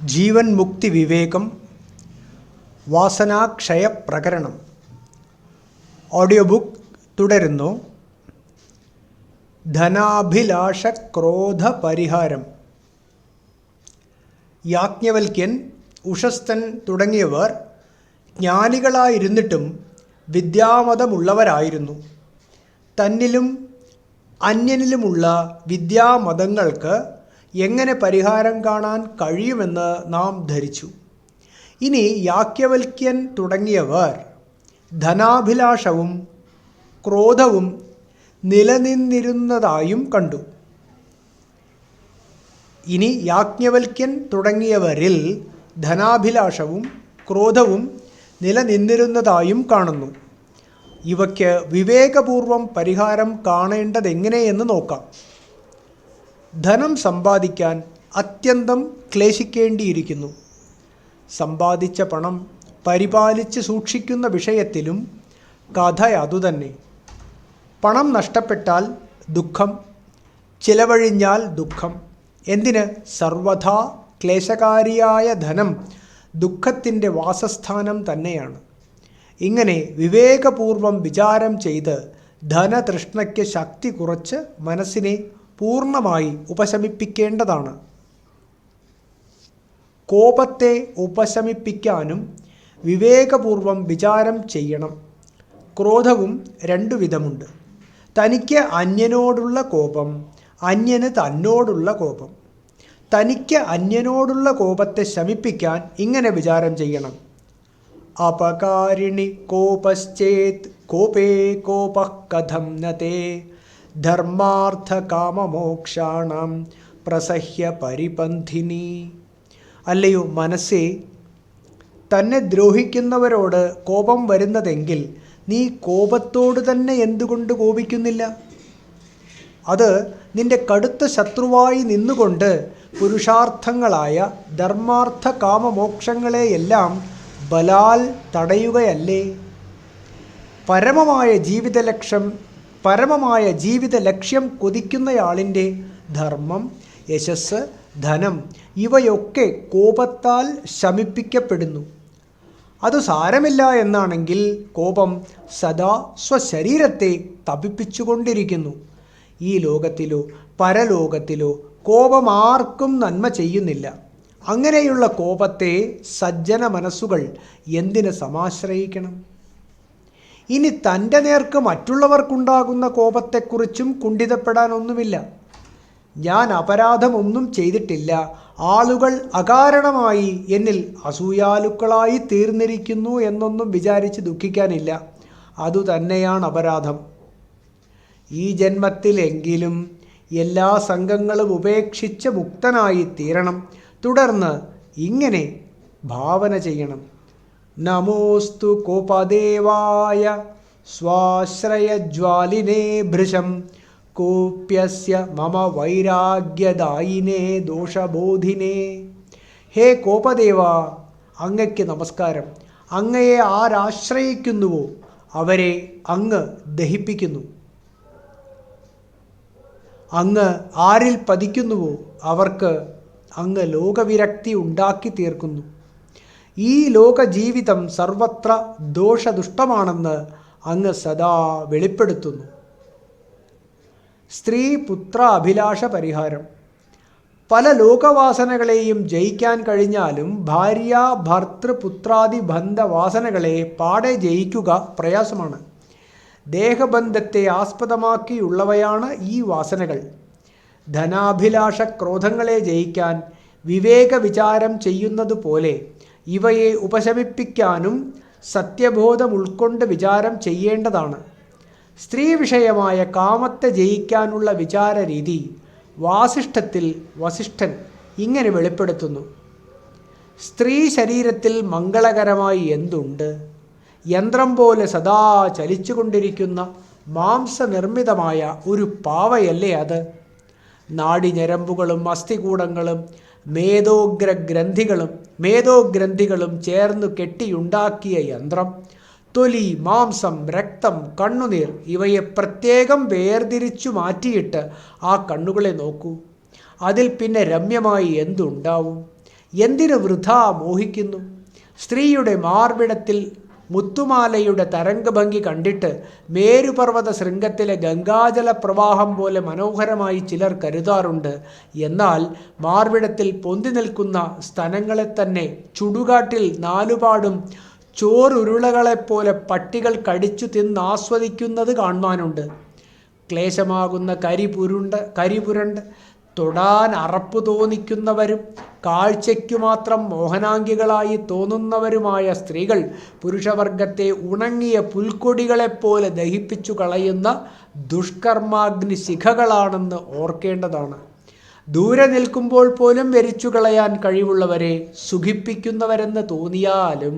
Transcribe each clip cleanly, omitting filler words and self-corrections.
ജീവൻ മുക്തി വിവേകം വാസനാക്ഷയ പ്രകരണം audio book തുടരുന്നു. ധനാഭിലാഷ ക്രോധ പരിഹാരം. യാജ്ഞവൽക്യൻ, ഉഷസ്ഥൻ തുടങ്ങിയവർ ജ്ഞാനികളായിരുന്നിട്ടും വിദ്യാമതമുള്ളവരായിരുന്നു. തന്നിലും അന്യനിലുമുള്ള വിദ്യാമതങ്ങൾക്ക് എങ്ങനെ പരിഹാരം കാണാൻ കഴിയുമെന്ന് നാം ധരിച്ചു. ഇനി യാജ്ഞവൽക്യൻ തുടങ്ങിയവർ ധനാഭിലാഷവും ക്രോധവും നിലനിന്നിരുന്നതായും കണ്ടു. ഇനി യാജ്ഞവൽക്യൻ തുടങ്ങിയവരിൽ ധനാഭിലാഷവും ക്രോധവും നിലനിന്നിരുന്നതായും കാണുന്നു. ഇവയ്ക്ക് വിവേകപൂർവം പരിഹാരം കാണേണ്ടതെങ്ങനെയെന്ന് നോക്കാം. ധനം സമ്പാദിക്കാൻ അത്യന്തം ക്ലേശിക്കേണ്ടിയിരിക്കുന്നു. സമ്പാദിച്ച പണം പരിപാലിച്ച് സൂക്ഷിക്കുന്ന വിഷയത്തിലും കഥ അതുതന്നെ. പണം നഷ്ടപ്പെട്ടാൽ ദുഃഖം, ചിലവഴിഞ്ഞാൽ ദുഃഖം. എന്തിന്? സർവഥാ ക്ലേശകാരിയായ ധനം ദുഃഖത്തിൻ്റെ വാസസ്ഥാനം തന്നെയാണ്. ഇങ്ങനെ വിവേകപൂർവം വിചാരം ചെയ്ത് ധനതൃഷ്ണയ്ക്ക് ശക്തി കുറച്ച് മനസ്സിനെ പൂർണ്ണമായി ഉപശമിപ്പിക്കേണ്ടതാണ്. കോപത്തെ ഉപശമിപ്പിക്കാനും വിവേകപൂർവം വിചാരം ചെയ്യണം. ക്രോധവും രണ്ടു വിധമുണ്ട്. തനിക്ക് അന്യനോടുള്ള കോപം, അന്യന് തന്നോടുള്ള കോപം. തനിക്ക് അന്യനോടുള്ള കോപത്തെ ശമിപ്പിക്കാൻ ഇങ്ങനെ വിചാരം ചെയ്യണം. അപകാരിണി കോപശ്ചേത് കോപേ കോപഃ കഥം നതേ ധർമാർത്ഥ കാമമോക്ഷാണം പ്രസഹ്യ പരിപന്ഥിനി. അല്ലയോ മനസ്സേ, തന്നെ ദ്രോഹിക്കുന്നവരോട് കോപം വരുന്നതെങ്കിൽ നീ കോപത്തോട് തന്നെ എന്തുകൊണ്ട് കോപിക്കുന്നില്ല? അത് നിന്റെ കടുത്ത ശത്രുവായി നിന്നുകൊണ്ട് പുരുഷാർത്ഥങ്ങളായ ധർമാർത്ഥ കാമമോക്ഷങ്ങളെയെല്ലാം ബലാൽ തടയുകയല്ലേ? പരമമായ ജീവിത ലക്ഷ്യം കൊതിക്കുന്നയാളിൻ്റെ ധർമ്മം, യശസ്, ധനം ഇവയൊക്കെ കോപത്താൽ ശമിപ്പിക്കപ്പെടുന്നു. അത് സാരമില്ല എന്നാണെങ്കിൽ കോപം സദാ സ്വശരീരത്തെ തപിപ്പിച്ചുകൊണ്ടിരിക്കുന്നു. ഈ ലോകത്തിലോ പരലോകത്തിലോ കോപം ആർക്കും നന്മ ചെയ്യുന്നില്ല. അങ്ങനെയുള്ള കോപത്തെ സജ്ജന മനസ്സുകൾ എന്തിന് സമാശ്രയിക്കണം? ഇനി തൻ്റെ നേർക്ക് മറ്റുള്ളവർക്കുണ്ടാകുന്ന കോപത്തെക്കുറിച്ചും കുണ്ഠിതപ്പെടാനൊന്നുമില്ല. ഞാൻ അപരാധമൊന്നും ചെയ്തിട്ടില്ല, ആളുകൾ അകാരണമായി എന്നിൽ അസൂയാലുക്കളായി തീർന്നിരിക്കുന്നു എന്നൊന്നും വിചാരിച്ച് ദുഃഖിക്കാനില്ല. അതുതന്നെയാണ് അപരാധം. ഈ ജന്മത്തിലെങ്കിലും എല്ലാ സംഘങ്ങളും ഉപേക്ഷിച്ച് മുക്തനായി തീരണം. തുടർന്ന് ഇങ്ങനെ ഭാവന ചെയ്യണം. നമോസ്തു കോപദേവായ സ്വാശ്രയജ്വാലിനേ ഭൃശം കോപ്യസ്യ മമ വൈരാഗ്യദായിനേ ദോഷബോധിനേ. ഹേ കോപദേവ, അങ്ങയ്ക്ക് നമസ്കാരം. അങ്ങയെ ആരാശ്രയിക്കുന്നുവോ അവരെ അങ്ങ് ദഹിപ്പിക്കുന്നു. അങ്ങ് ആരിൽ പതിക്കുന്നുവോ അവർക്ക് അങ്ങ് ലോകവിരക്തി ഉണ്ടാക്കി തീർക്കുന്നു. ഈ ലോകജീവിതം സർവത്ര ദോഷദുഷ്ടമാണെന്ന് അങ്ങ് സദാ വെളിപ്പെടുത്തുന്നു. സ്ത്രീ പുത്ര അഭിലാഷ പരിഹാരം. പല ലോകവാസനകളെയും ജയിക്കാൻ കഴിഞ്ഞാലും ഭാര്യ ഭർത്തൃ പുത്രാദി ബന്ധവാസനകളെ പാടെ ജയിക്കുക പ്രയാസമാണ്. ദേഹബന്ധത്തെ ആസ്പദമാക്കിയുള്ളവയാണ് ഈ വാസനകൾ. ധനാഭിലാഷ ക്രോധങ്ങളെ ജയിക്കാൻ വിവേക വിചാരം ചെയ്യുന്നത് പോലെ ഇവയെ ഉപശമിപ്പിക്കാനും സത്യബോധം ഉൾക്കൊണ്ട് വിചാരം ചെയ്യേണ്ടതാണ്. സ്ത്രീ വിഷയമായ കാമത്തെ ജയിക്കാനുള്ള വിചാരരീതി വാസിഷ്ഠത്തിൽ വസിഷ്ഠൻ ഇങ്ങനെ വെളിപ്പെടുത്തുന്നു. സ്ത്രീ ശരീരത്തിൽ മംഗളകരമായി എന്തുണ്ട്? യന്ത്രം പോലെ സദാ ചലിച്ചുകൊണ്ടിരിക്കുന്ന മാംസനിർമ്മിതമായ ഒരു പാവയല്ലേ അത്? നാഡിഞരമ്പുകളും അസ്ഥികൂടങ്ങളും മേധോഗ്രന്ഥികളും ചേർന്നു കെട്ടിയുണ്ടാക്കിയ യന്ത്രം. തൊലി, മാംസം, രക്തം, കണ്ണുനീർ ഇവയെ പ്രത്യേകം വേർതിരിച്ചു മാറ്റിയിട്ട് ആ കണ്ണുകളെ നോക്കൂ. അതിൽ പിന്നെ രമ്യമായി എന്തുണ്ടാവും? എന്തിനു വൃഥാ മോഹിക്കുന്നു? സ്ത്രീയുടെ മാർവിടത്തിൽ മുത്തുമാലയുടെ തരംഗഭംഗി കണ്ടിട്ട് മേരുപർവ്വത ശൃംഗത്തിലെ ഗംഗാജല പ്രവാഹം പോലെ മനോഹരമായി ചിലർ കരുതാറുണ്ട്. എന്നാൽ മാർവിടത്തിൽ പൊന്തി നിൽക്കുന്ന സ്തനങ്ങളെ തന്നെ ചുടുകാട്ടിൽ നാലുപാടും ചോറുരുളകളെപ്പോലെ പട്ടികൾ കടിച്ചു തിന്നാസ്വദിക്കുന്നത് കാണുവാനുണ്ട്. ക്ലേശമാകുന്ന കരിപുരണ്ട് തൊടാൻ അറപ്പ് തോന്നിക്കുന്നവരും കാഴ്ചയ്ക്കു മാത്രം മോഹനാംഗികളായി തോന്നുന്നവരുമായ സ്ത്രീകൾ പുരുഷവർഗത്തെ ഉണങ്ങിയ പുൽക്കൊടികളെപ്പോലെ ദഹിപ്പിച്ചു കളയുന്ന ദുഷ്കർമാഗ്നി ശിഖകളാണെന്ന് ഓർക്കേണ്ടതാണ്. ദൂരെ നിൽക്കുമ്പോൾ പോലും എരിച്ചു കളയാൻ കഴിവുള്ളവരെ സുഖിപ്പിക്കുന്നവരെന്ന് തോന്നിയാലും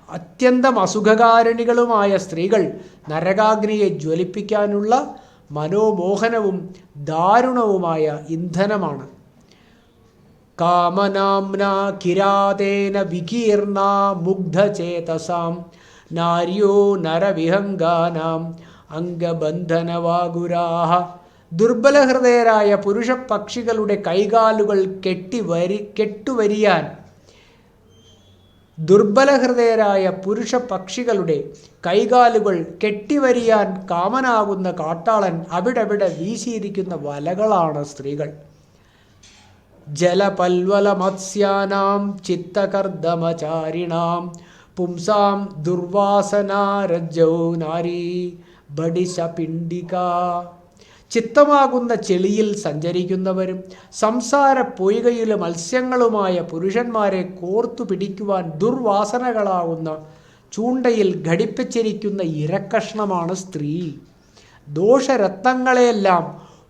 അത്യന്തം അസുഖകാരിണികളുമായ സ്ത്രീകൾ നരകാഗ്നിയെ ജ്വലിപ്പിക്കാനുള്ള മനോമോഹനവും ദാരുണവുമായ ഇന്ധനമാണ്. കാമനാംന കിരാതേന വികീർണ മുഗ്ധചേതസാം നാര്യോ നരവിഹംഗാനാം അംഗബന്ധനവാഗുരാഹ. ദുർബലഹൃദയരായ പുരുഷ പക്ഷികളുടെ കൈകാലുകൾ കെട്ടുവരിയാൻ ദുർബലഹൃദയരായ പുരുഷ പക്ഷികളുടെ കൈകാലുകൾ കെട്ടിവരിയാൻ കാമനാകുന്ന കാട്ടാളൻ അവിടവിടെ വീശിയിരിക്കുന്ന വലകളാണ് സ്ത്രീകൾ. ജലപൽവല മത്സ്യാനാം ചിത്തകർദമചാരിണാം പുംസാം ദുർവാസനാരജ്ജൗ നാരീ ബഡിശപിണ്ഡിക. ചിത്തമാകുന്ന ചെളിയിൽ സഞ്ചരിക്കുന്നവരും സംസാര പൊയ്കയിലെ മത്സ്യങ്ങളുമായ പുരുഷന്മാരെ കോർത്തു പിടിക്കുവാൻ ദുർവാസനകളാകുന്ന ചൂണ്ടയിൽ ഘടിപ്പിച്ചിരിക്കുന്ന ഇരക്കഷ്ണമാണ് സ്ത്രീ. ദോഷരത്നങ്ങളെയെല്ലാം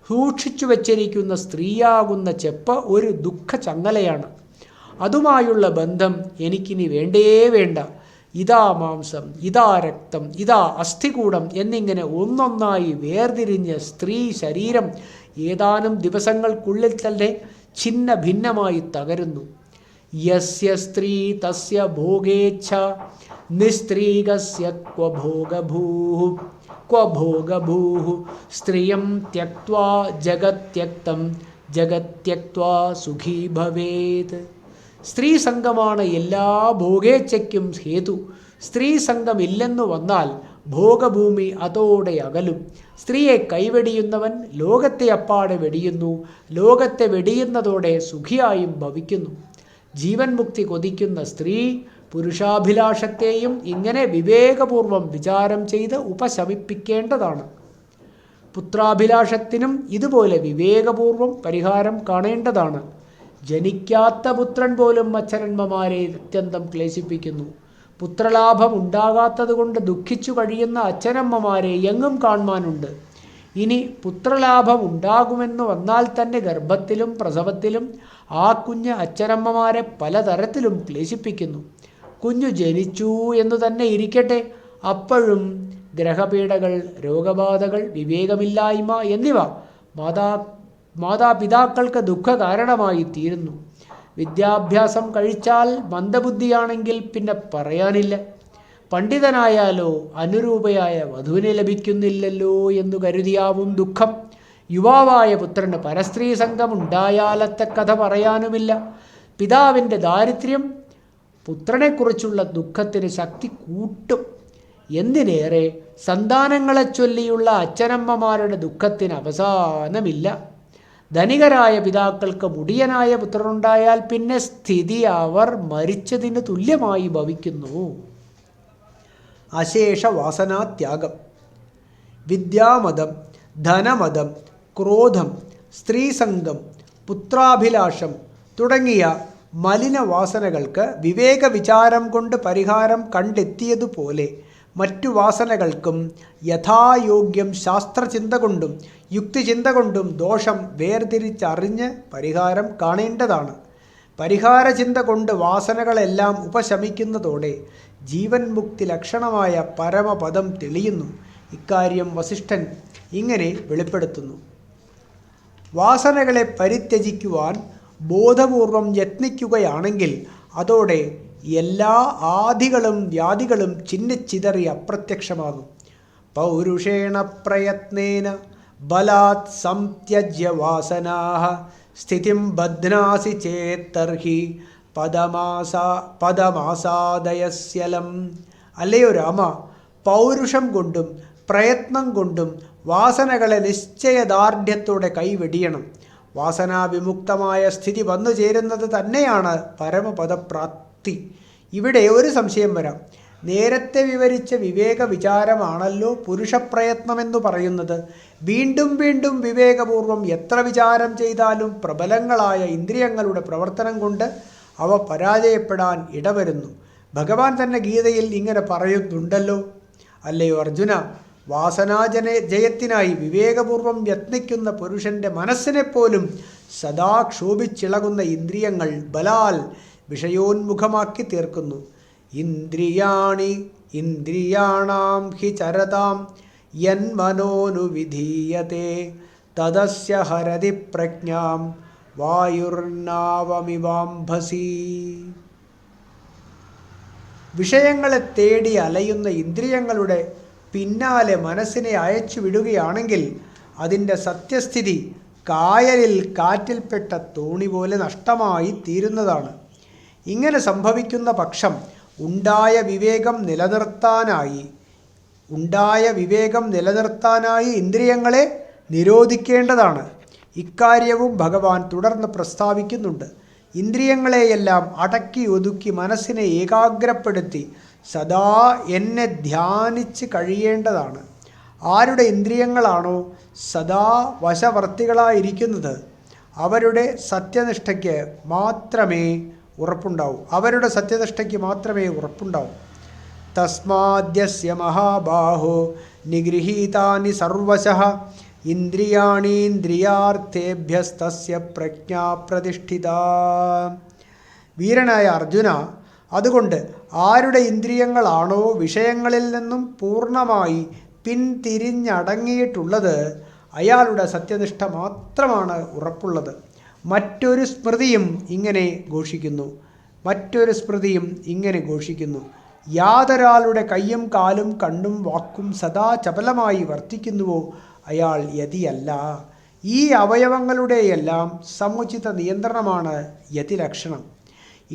സൂക്ഷിച്ചു വച്ചിരിക്കുന്ന സ്ത്രീയാകുന്ന ചെപ്പ് ഒരു ദുഃഖ ചങ്ങലയാണ്. അതുമായുള്ള ബന്ധം എനിക്കിനി വേണ്ടേ വേണ്ട. ഇതാ മാംസം, ഇതാ രക്തം, ഇതാ അസ്ഥികൂടം എന്നിങ്ങനെ ഒന്നൊന്നായി വേർതിരിഞ്ഞ സ്ത്രീ ശരീരം ഏതാനും ദിവസങ്ങൾക്കുള്ളിൽ തന്നെ ഛിന്ന ഭിന്നമായി തകരുന്നു. യസ്യ സ്ത്രീ തസ്യ ഭോഗേച്ഛ നിസ്ത്രീകസ്യ ക്വ ഭോഗഭൂഃ സ്ത്രീയം ത്യക്ത്വാ ജഗത്യക്തം ജഗത്യക്ത്വാ സുഖീ ഭവേത്. സ്ത്രീ സംഘമാണ് എല്ലാ ഭോഗേച്ഛയ്ക്കും ഹേതു. സ്ത്രീ സംഘം ഇല്ലെന്നു വന്നാൽ ഭോഗഭൂമി അതോടെ അകലും. സ്ത്രീയെ കൈവെടിയുന്നവൻ ലോകത്തെ അപ്പാടെ വെടിയുന്നു. ലോകത്തെ വെടിയുന്നതോടെ സുഖിയായും ഭവിക്കുന്നു. ജീവൻ മുക്തി കൊതിക്കുന്ന സ്ത്രീ പുരുഷാഭിലാഷത്തെയും ഇങ്ങനെ വിവേകപൂർവം വിചാരം ചെയ്ത് ഉപശമിപ്പിക്കേണ്ടതാണ്. പുത്രാഭിലാഷത്തിനും ഇതുപോലെ വിവേകപൂർവം പരിഹാരം കാണേണ്ടതാണ്. ജനിക്കാത്ത പുത്രൻ പോലും അച്ഛനമ്മമാരെ അത്യന്തം ക്ലേശിപ്പിക്കുന്നു. പുത്രലാഭം ഉണ്ടാകാത്തത് കൊണ്ട് ദുഃഖിച്ചു കഴിയുന്ന അച്ഛനമ്മമാരെ എങ്ങും കാണുവാനുണ്ട്. ഇനി പുത്രലാഭം ഉണ്ടാകുമെന്ന് വന്നാൽ തന്നെ ഗർഭത്തിലും പ്രസവത്തിലും ആ കുഞ്ഞ് അച്ഛനമ്മമാരെ പലതരത്തിലും ക്ലേശിപ്പിക്കുന്നു. കുഞ്ഞു ജനിച്ചു എന്നു തന്നെ ഇരിക്കട്ടെ, അപ്പോഴും ഗ്രഹപീഡകൾ, രോഗബാധകൾ, വിവേകമില്ലായ്മ എന്നിവ മാതാപിതാക്കൾക്ക് ദുഃഖ കാരണമായി തീരുന്നു. വിദ്യാഭ്യാസം കഴിച്ചാൽ മന്ദബുദ്ധിയാണെങ്കിൽ പിന്നെ പറയാനില്ല. പണ്ഡിതനായാലോ അനുരൂപയായ വധുവിനെ ലഭിക്കുന്നില്ലല്ലോ എന്നു കരുതിയാവും ദുഃഖം. യുവാവായ പുത്രന് പരസ്ത്രീ സംഘം ഉണ്ടായാലത്തെ കഥ പറയാനുമില്ല. പിതാവിൻ്റെ ദാരിദ്ര്യം പുത്രനെക്കുറിച്ചുള്ള ദുഃഖത്തിന് ശക്തി കൂട്ടും. എന്തിനേറെ സന്താനങ്ങളെ ചൊല്ലിയുള്ള അച്ഛനമ്മമാരുടെ ദുഃഖത്തിന് അവസാനമില്ല. ധനികരായ പിതാക്കൾക്ക് മുടിയനായ പുത്രനുണ്ടായാൽ പിന്നെ സ്ഥിതി അവർ മരിച്ചതിന് തുല്യമായി ഭവിക്കുന്നു. അശേഷ വാസനാത്യാഗം. വിദ്യാമതം, ധനമതം, ക്രോധം, സ്ത്രീസംഗം, പുത്രാഭിലാഷം തുടങ്ങിയ മലിനവാസനകൾക്ക് വിവേകവിചാരം കൊണ്ട് പരിഹാരം കണ്ടെത്തിയതുപോലെ മറ്റു വാസനകൾക്കും യഥായോഗ്യം ശാസ്ത്രചിന്ത കൊണ്ടും യുക്തിചിന്ത കൊണ്ടും ദോഷം വേർതിരിച്ചറിഞ്ഞ് പരിഹാരം കാണേണ്ടതാണ്. പരിഹാരചിന്ത കൊണ്ട് വാസനകളെല്ലാം ഉപശമിക്കുന്നതോടെ ജീവൻ മുക്തി ലക്ഷണമായ പരമപദം തെളിയുന്നു. ഇക്കാര്യം വസിഷ്ഠൻ ഇങ്ങനെ വെളിപ്പെടുത്തുന്നു. വാസനകളെ പരിത്യജിക്കുവാൻ ബോധപൂർവം യത്നിക്കുകയാണെങ്കിൽ അതോടെ എല്ലാ ആദികളും വ്യാധികളും ചിന്നിച്ചിതറി അപ്രത്യക്ഷമാകും. പൗരുഷേണ പ്രയത്നേന ബലാത് സംത്യജ്യ വാസനാഃ സ്ഥിതിം ബധ്നാസി ചേത്തർഹി പദമാസാദയസ്യലം. അല്ലയോ രാമ, പൗരുഷം കൊണ്ടും പ്രയത്നം കൊണ്ടും വാസനകളെ നിശ്ചയദാർഢ്യത്തോടെ കൈവെടിയണം. വാസനാവിമുക്തമായ സ്ഥിതി വന്നു ചേരുന്നത് തന്നെയാണ് പരമപദപ്രാപ്തി. ഇവിടെ ഒരു സംശയം വരാം. നേരത്തെ വിവരിച്ച വിവേക വിചാരമാണല്ലോ പുരുഷപ്രയത്നമെന്നു പറയുന്നത്. വീണ്ടും വീണ്ടും വിവേകപൂർവം എത്ര വിചാരം ചെയ്താലും പ്രബലങ്ങളായ ഇന്ദ്രിയങ്ങളുടെ പ്രവർത്തനം കൊണ്ട് അവ പരാജയപ്പെടാൻ ഇടവരുന്നു. ഭഗവാൻ തന്നെ ഗീതയിൽ ഇങ്ങനെ പറയുന്നുണ്ടല്ലോ. അല്ലയോ അർജുന, ജയത്തിനായി വിവേകപൂർവം യത്നിക്കുന്ന പുരുഷൻ്റെ മനസ്സിനെപ്പോലും സദാ ക്ഷോഭിച്ചിളകുന്ന ഇന്ദ്രിയങ്ങൾ ബലാൽ വിഷയോന്മുഖമാക്കി തീർക്കുന്നു. ഇന്ദ്രിയാണാം ഹി ചരതാം യന്മനോനുവിധീയത്തെ തദസ്യ ഹരതി പ്രജ്ഞാം വായുർനാവമിവാംഭസി. വിഷയങ്ങളെ തേടി അലയുന്ന ഇന്ദ്രിയങ്ങളുടെ പിന്നാലെ മനസ്സിനെ അയച്ചു വിടുകയാണെങ്കിൽ അതിൻ്റെ സത്യസ്ഥിതി കായലിൽ കാറ്റിൽപ്പെട്ട തോണി പോലെ നഷ്ടമായി തീരുന്നതാണ്. ഇങ്ങനെ സംഭവിക്കുന്ന പക്ഷം ഉണ്ടായ വിവേകം നിലനിർത്താനായി ഇന്ദ്രിയങ്ങളെ നിരോധിക്കേണ്ടതാണ്. ഇക്കാര്യവും ഭഗവാൻ തുടർന്ന് പ്രസ്താവിക്കുന്നുണ്ട്. ഇന്ദ്രിയങ്ങളെയെല്ലാം അടക്കി ഒതുക്കി മനസ്സിനെ ഏകാഗ്രപ്പെടുത്തി സദാ എന്നെ ധ്യാനിച്ച് കഴിയേണ്ടതാണ്. ആരുടെ ഇന്ദ്രിയങ്ങളാണോ സദാ വശവർത്തികളായിരിക്കുന്നത് അവരുടെ സത്യനിഷ്ഠയ്ക്ക് മാത്രമേ ഉറപ്പുണ്ടാവൂ. തസ്മാദ്യസ്യ മഹാബാഹോ നിഗൃഹീതാനി സർവശഃ ഇന്ദ്രിയാണീന്ദ്രിയാർത്ഥേഭ്യസ്തസ്യ പ്രജ്ഞാ പ്രതിഷ്ഠിതാ. വീരനായ അർജുന, അതുകൊണ്ട് ആരുടെ ഇന്ദ്രിയങ്ങളാണോ വിഷയങ്ങളിൽ നിന്നും പൂർണ്ണമായി പിന്തിരിഞ്ഞടങ്ങിയിട്ടുള്ളത് അയാളുടെ സത്യനിഷ്ഠ മാത്രമാണ് ഉറപ്പുള്ളത്. മറ്റൊരു സ്മൃതിയും ഇങ്ങനെ ഘോഷിക്കുന്നു. യാതൊരാളുടെ കയ്യും കാലും കണ്ണും വാക്കും സദാ ചപലമായി വർത്തിക്കുന്നുവോ അയാൾ യതിയല്ല. ഈ അവയവങ്ങളുടെയെല്ലാം സമുചിത നിയന്ത്രണമാണ് യതിലക്ഷണം.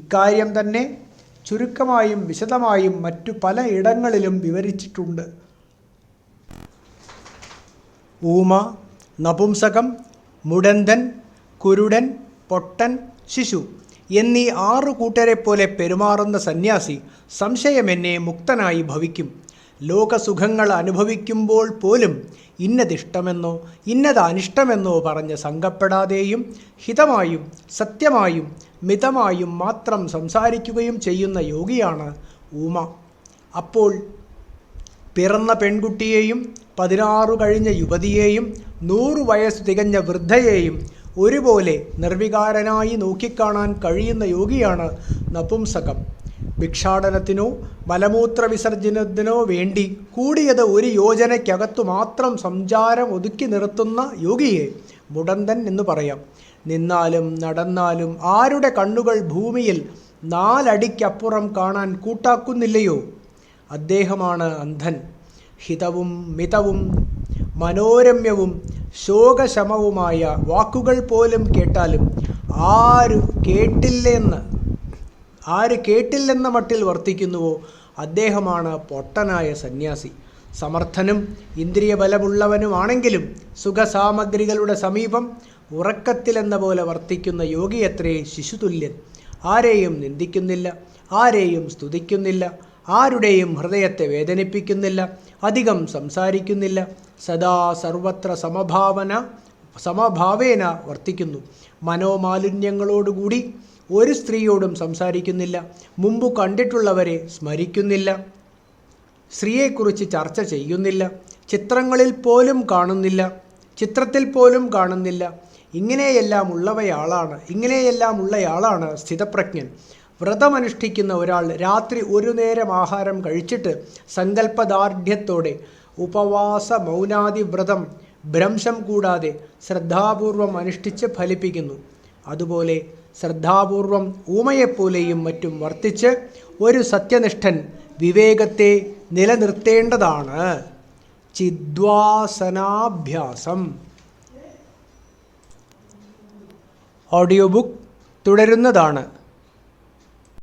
ഇക്കാര്യം തന്നെ ചുരുക്കമായും വിശദമായും മറ്റു പല ഇടങ്ങളിലും വിവരിച്ചിട്ടുണ്ട്. ഊമ, നപുംസകം, മുടന്തൻ, കുരുടൻ, പൊട്ടൻ, ശിശു എന്നീ 6 കൂട്ടരെ പോലെ പെരുമാറുന്ന സന്യാസി സംശയമെന്നെ മുക്തനായി ഭവിക്കും. ലോകസുഖങ്ങൾ അനുഭവിക്കുമ്പോൾ പോലും ഇന്നതിഷ്ടമെന്നോ ഇന്നത് അനിഷ്ടമെന്നോ പറഞ്ഞ് സംഘപ്പെടാതെയും ഹിതമായും സത്യമായും മിതമായും മാത്രം സംസാരിക്കുകയും ചെയ്യുന്ന യോഗിയാണ് ഊമ. അപ്പോൾ പിറന്ന പെൺകുട്ടിയെയും 16 കഴിഞ്ഞ യുവതിയെയും 100 വയസ്സ് തികഞ്ഞ വൃദ്ധയെയും ഒരുപോലെ നിർവികാരനായി നോക്കിക്കാണാൻ കഴിയുന്ന യോഗിയാണ് നപുംസകം. ഭിക്ഷാടനത്തിനോ മലമൂത്ര വിസർജനത്തിനോ വേണ്ടി കൂടിയത് 1 യോജനയ്ക്കകത്തു മാത്രം സഞ്ചാരം ഒതുക്കി നിർത്തുന്ന യോഗിയെ മുടന്തൻ എന്ന് പറയാം. നിന്നാലും നടന്നാലും ആരുടെ കണ്ണുകൾ ഭൂമിയിൽ 4 അടിക്കപ്പുറം കാണാൻ കൂട്ടാക്കുന്നില്ലയോ അദ്ദേഹമാണ് അന്ധൻ. ഹിതവും മിതവും മനോരമ്യവും ശോകശമവുമായ വാക്കുകൾ പോലും കേട്ടാലും ആര് കേട്ടില്ലെന്ന മട്ടിൽ വർത്തിക്കുന്നുവോ അദ്ദേഹമാണ് പൊട്ടനായ സന്യാസി. സമർത്ഥനും ഇന്ദ്രിയബലമുള്ളവനുമാണെങ്കിലും സുഖസാമഗ്രികളുടെ സമീപം ഉറക്കത്തിലെന്ന പോലെ വർത്തിക്കുന്ന യോഗിയത്രേ ശിശുതുല്യൻ. ആരെയും നിന്ദിക്കുന്നില്ല, ആരെയും സ്തുതിക്കുന്നില്ല, ആരുടെയും ഹൃദയത്തെ വേദനിപ്പിക്കുന്നില്ല, അധികം സംസാരിക്കുന്നില്ല, സദാ സർവത്ര സമഭാവേന വർത്തിക്കുന്നു. മനോമാലിന്യങ്ങളോടുകൂടി ഒരു സ്ത്രീയോടും സംസാരിക്കുന്നില്ല, മുമ്പ് കണ്ടിട്ടുള്ളവരെ സ്മരിക്കുന്നില്ല, സ്ത്രീയെക്കുറിച്ച് ചർച്ച ചെയ്യുന്നില്ല, ചിത്രത്തിൽ പോലും കാണുന്നില്ല. ഇങ്ങനെയെല്ലാം ഉള്ളയാളാണ് സ്ഥിതപ്രജ്ഞൻ. വ്രതമനുഷ്ഠിക്കുന്ന ഒരാൾ രാത്രി 1 നേരം ആഹാരം കഴിച്ചിട്ട് സങ്കല്പദാർഢ്യത്തോടെ ഉപവാസ മൗനാദി വ്രതം ഭ്രംശം കൂടാതെ ശ്രദ്ധാപൂർവം അനുഷ്ഠിച്ച് ഫലിപ്പിക്കുന്നു. അതുപോലെ ശ്രദ്ധാപൂർവം ഊമയെപ്പോലെയും മറ്റും വർത്തിച്ച് ഒരു സത്യനിഷ്ഠൻ വിവേകത്തെ നിലനിർത്തേണ്ടതാണ്. ചിദ്വാസനാഭ്യാസം. Audio book തുടരുന്നതാണ്.